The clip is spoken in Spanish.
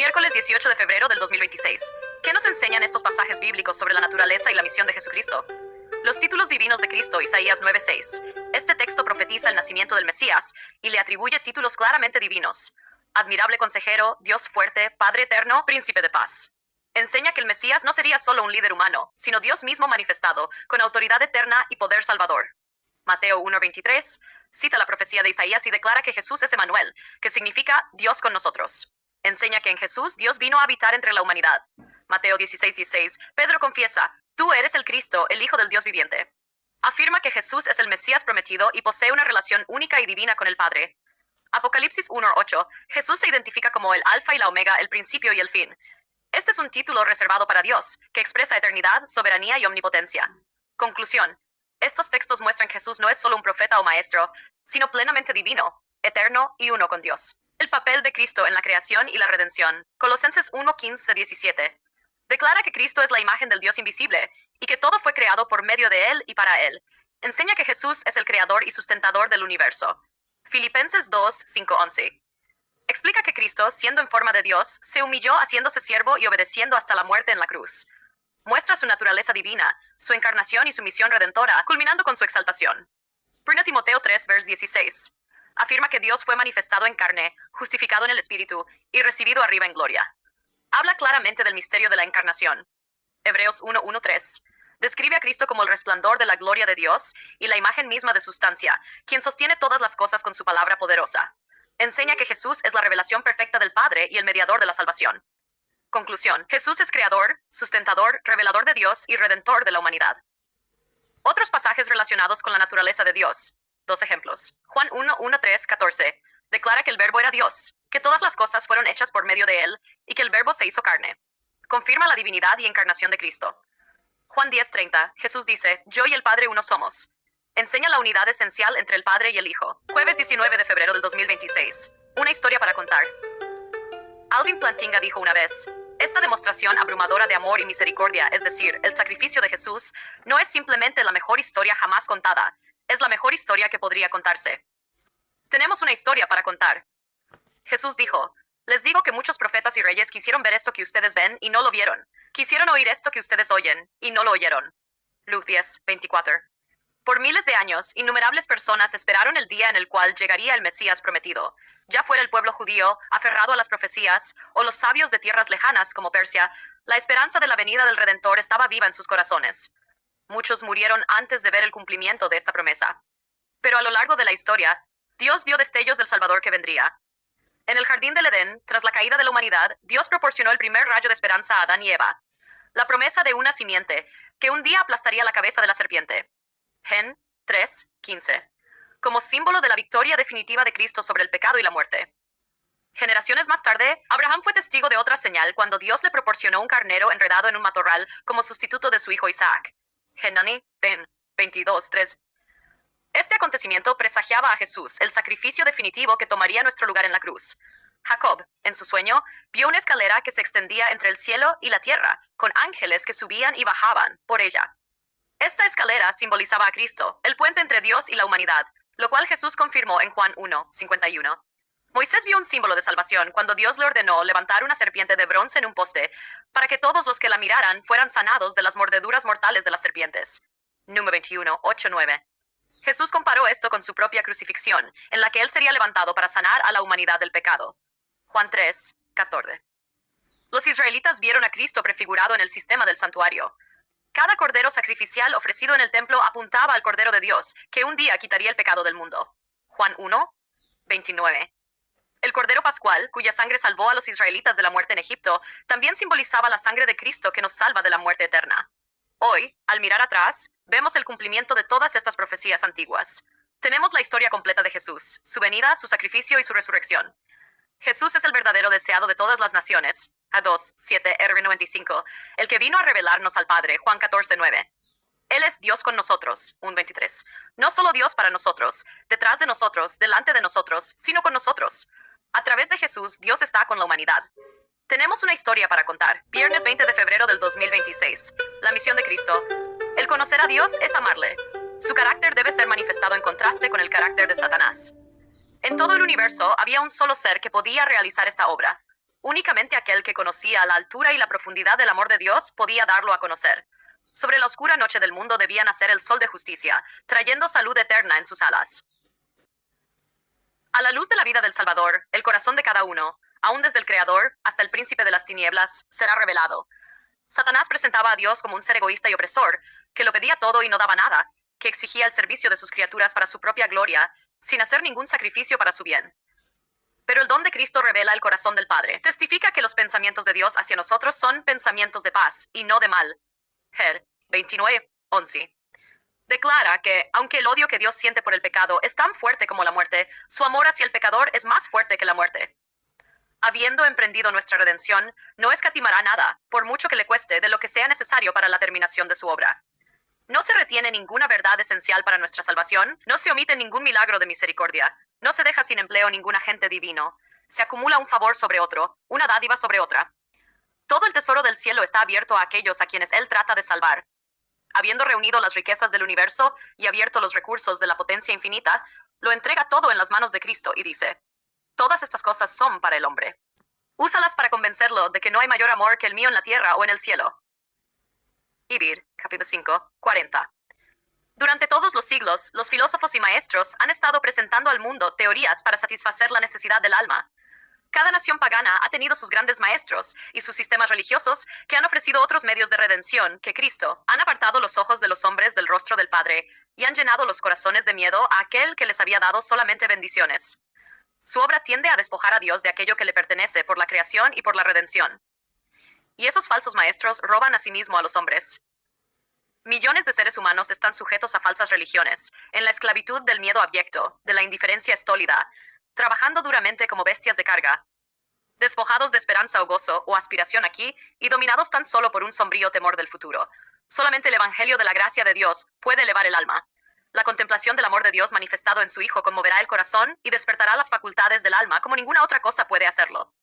Miércoles 18 de febrero del 2026. ¿Qué nos enseñan estos pasajes bíblicos sobre la naturaleza y la misión de Jesucristo? Los títulos divinos de Cristo, Isaías 9:6. Este texto profetiza el nacimiento del Mesías y le atribuye títulos claramente divinos. Admirable consejero, Dios fuerte, Padre eterno, príncipe de paz. Enseña que el Mesías no sería solo un líder humano, sino Dios mismo manifestado, con autoridad eterna y poder salvador. Mateo 1:23 cita la profecía de Isaías y declara que Jesús es Emmanuel, que significa Dios con nosotros. Enseña que en Jesús Dios vino a habitar entre la humanidad. Mateo 16:16, Pedro confiesa, tú eres el Cristo, el Hijo del Dios viviente. Afirma que Jesús es el Mesías prometido y posee una relación única y divina con el Padre. Apocalipsis 1:8, Jesús se identifica como el Alfa y la Omega, el principio y el fin. Este es un título reservado para Dios, que expresa eternidad, soberanía y omnipotencia. Conclusión. Estos textos muestran que Jesús no es solo un profeta o maestro, sino plenamente divino, eterno y uno con Dios. El papel de Cristo en la creación y la redención. Colosenses 1:15-17. Declara que Cristo es la imagen del Dios invisible y que todo fue creado por medio de Él y para Él. Enseña que Jesús es el creador y sustentador del universo. Filipenses 2:5-11. Explica que Cristo, siendo en forma de Dios, se humilló haciéndose siervo y obedeciendo hasta la muerte en la cruz. Muestra su naturaleza divina, su encarnación y su misión redentora, culminando con su exaltación. 1 Timoteo 3:16. Afirma que Dios fue manifestado en carne, justificado en el Espíritu y recibido arriba en gloria. Habla claramente del misterio de la encarnación. Hebreos 1:1-3. Describe a Cristo como el resplandor de la gloria de Dios y la imagen misma de sustancia, quien sostiene todas las cosas con su palabra poderosa. Enseña que Jesús es la revelación perfecta del Padre y el mediador de la salvación. Conclusión. Jesús es creador, sustentador, revelador de Dios y redentor de la humanidad. Otros pasajes relacionados con la naturaleza de Dios. Dos ejemplos. Juan 1:13-14. Declara que el Verbo era Dios, que todas las cosas fueron hechas por medio de Él y que el Verbo se hizo carne. Confirma la divinidad y encarnación de Cristo. Juan 10:30. Jesús dice, yo y el Padre uno somos. Enseña la unidad esencial entre el Padre y el Hijo. Jueves 19 de febrero del 2026. Una historia para contar. Alvin Plantinga dijo una vez, esta demostración abrumadora de amor y misericordia, es decir, el sacrificio de Jesús, no es simplemente la mejor historia jamás contada, es la mejor historia que podría contarse. Tenemos una historia para contar. Jesús dijo, les digo que muchos profetas y reyes quisieron ver esto que ustedes ven y no lo vieron. Quisieron oír esto que ustedes oyen y no lo oyeron. Luke 10:24. Por miles de años, innumerables personas esperaron el día en el cual llegaría el Mesías prometido, ya fuera el pueblo judío, aferrado a las profecías, o los sabios de tierras lejanas como Persia. La esperanza de la venida del Redentor estaba viva en sus corazones. Muchos murieron antes de ver el cumplimiento de esta promesa. Pero a lo largo de la historia, Dios dio destellos del Salvador que vendría. En el jardín del Edén, tras la caída de la humanidad, Dios proporcionó el primer rayo de esperanza a Adán y Eva. La promesa de una simiente, que un día aplastaría la cabeza de la serpiente. Gen 3:15. Como símbolo de la victoria definitiva de Cristo sobre el pecado y la muerte. Generaciones más tarde, Abraham fue testigo de otra señal cuando Dios le proporcionó un carnero enredado en un matorral como sustituto de su hijo Isaac. Genani 22:3. Este acontecimiento presagiaba a Jesús, el sacrificio definitivo que tomaría nuestro lugar en la cruz. Jacob, en su sueño, vio una escalera que se extendía entre el cielo y la tierra, con ángeles que subían y bajaban por ella. Esta escalera simbolizaba a Cristo, el puente entre Dios y la humanidad, lo cual Jesús confirmó en Juan 1:51. Moisés vio un símbolo de salvación cuando Dios le ordenó levantar una serpiente de bronce en un poste, para que todos los que la miraran fueran sanados de las mordeduras mortales de las serpientes. Número 21:8-9. Jesús comparó esto con su propia crucifixión, en la que él sería levantado para sanar a la humanidad del pecado. Juan 3:14. Los israelitas vieron a Cristo prefigurado en el sistema del santuario. Cada cordero sacrificial ofrecido en el templo apuntaba al Cordero de Dios, que un día quitaría el pecado del mundo. Juan 1:29. El Cordero Pascual, cuya sangre salvó a los israelitas de la muerte en Egipto, también simbolizaba la sangre de Cristo que nos salva de la muerte eterna. Hoy, al mirar atrás, vemos el cumplimiento de todas estas profecías antiguas. Tenemos la historia completa de Jesús, su venida, su sacrificio y su resurrección. Jesús es el verdadero deseado de todas las naciones. A2, 7, R95. El que vino a revelarnos al Padre. Juan 14:9. Él es Dios con nosotros. 1:23. No solo Dios para nosotros, detrás de nosotros, delante de nosotros, sino con nosotros. A través de Jesús, Dios está con la humanidad. Tenemos una historia para contar. Viernes 20 de febrero del 2026. La misión de Cristo. El conocer a Dios es amarle. Su carácter debe ser manifestado en contraste con el carácter de Satanás. En todo el universo había un solo ser que podía realizar esta obra. Únicamente aquel que conocía la altura y la profundidad del amor de Dios podía darlo a conocer. Sobre la oscura noche del mundo debía nacer el sol de justicia, trayendo salud eterna en sus alas. A la luz de la vida del Salvador, el corazón de cada uno, aún desde el Creador hasta el príncipe de las tinieblas, será revelado. Satanás presentaba a Dios como un ser egoísta y opresor, que lo pedía todo y no daba nada, que exigía el servicio de sus criaturas para su propia gloria, sin hacer ningún sacrificio para su bien. Pero el don de Cristo revela el corazón del Padre. Testifica que los pensamientos de Dios hacia nosotros son pensamientos de paz y no de mal. Ger 29:11. Declara que, aunque el odio que Dios siente por el pecado es tan fuerte como la muerte, su amor hacia el pecador es más fuerte que la muerte. Habiendo emprendido nuestra redención, no escatimará nada, por mucho que le cueste, de lo que sea necesario para la terminación de su obra. No se retiene ninguna verdad esencial para nuestra salvación, no se omite ningún milagro de misericordia, no se deja sin empleo ningún agente divino, se acumula un favor sobre otro, una dádiva sobre otra. Todo el tesoro del cielo está abierto a aquellos a quienes Él trata de salvar. Habiendo reunido las riquezas del universo y abierto los recursos de la potencia infinita, lo entrega todo en las manos de Cristo y dice: todas estas cosas son para el hombre. Úsalas para convencerlo de que no hay mayor amor que el mío en la tierra o en el cielo. Ibid, capítulo 5, 40. Durante todos los siglos, los filósofos y maestros han estado presentando al mundo teorías para satisfacer la necesidad del alma. Cada nación pagana ha tenido sus grandes maestros y sus sistemas religiosos que han ofrecido otros medios de redención que Cristo. Han apartado los ojos de los hombres del rostro del Padre y han llenado los corazones de miedo a aquel que les había dado solamente bendiciones. Su obra tiende a despojar a Dios de aquello que le pertenece por la creación y por la redención. Y esos falsos maestros roban a sí mismo a los hombres. Millones de seres humanos están sujetos a falsas religiones, en la esclavitud del miedo abyecto, de la indiferencia estólida, trabajando duramente como bestias de carga, despojados de esperanza o gozo o aspiración aquí y dominados tan solo por un sombrío temor del futuro. Solamente el Evangelio de la gracia de Dios puede elevar el alma. La contemplación del amor de Dios manifestado en su Hijo conmoverá el corazón y despertará las facultades del alma como ninguna otra cosa puede hacerlo.